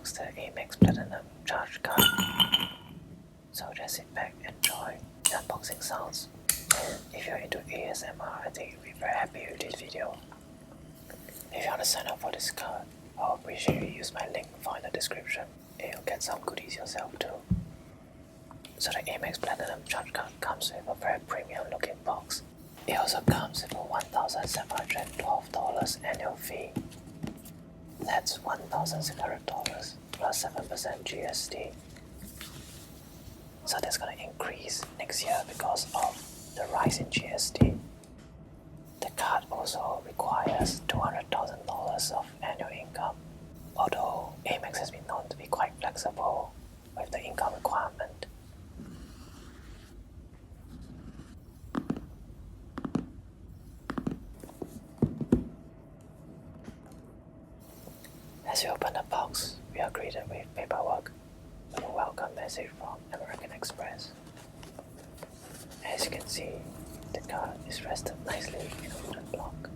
unbox the Amex Platinum Charge Card. So just sit back, enjoy the unboxing sounds. And if you're into ASMR, I think you'll be very happy with this video. If you want to sign up for this card, I'll appreciate you use my link found in the description and you'll get some goodies yourself too. So the Amex Platinum Charge Card comes with a very premium looking box. It also comes with a $1,712 annual fee. That's $1,600 plus 7% GST. So that's gonna increase next year because of the rise in GST. The card also requires $200,000 of annual income, although Amex has been known to be quite flexible with the income requirement. As you open the box, we are greeted with paperwork with a welcome message from American Express. As you can see, the card is rested nicely in a wooden block.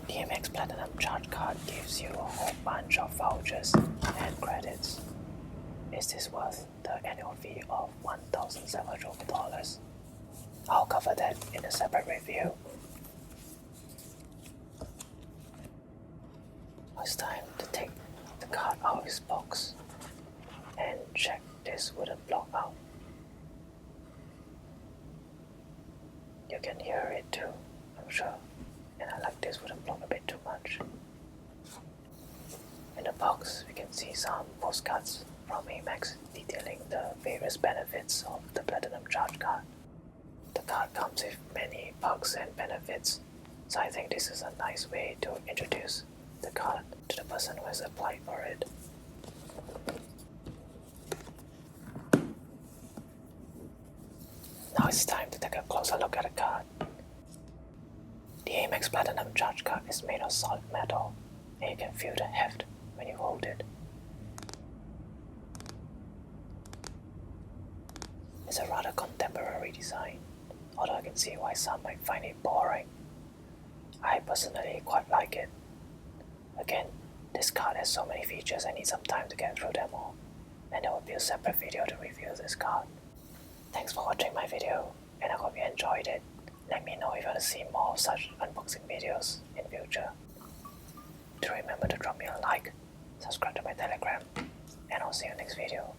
The Amex Platinum Charge Card gives you a whole bunch of vouchers and credits. Is this worth the annual fee of $1,700? I'll cover that in a separate review. It's time to take the card out of its box and check this wooden block out. You can hear it too, I'm sure, and I like this wooden block a bit too much. In the box, we can see some postcards from Amex detailing the various benefits of the Platinum Charge Card. The card comes with many perks and benefits, so I think this is a nice way to introduce the card to the person who has applied for it. Now it's time to take a closer look at the card. The Amex Platinum Charge Card is made of solid metal, and you can feel the heft when you hold it. It's a rather contemporary design, although I can see why some might find it boring. I personally quite like it. Again, this card has so many features I need some time to get through them all, and there will be a separate video to review this card. Thanks for watching my video, and I hope you enjoyed it. Let me know if you want to see more of such unboxing videos in future. Do remember to drop me a like, subscribe to my Telegram, and I'll see you next video.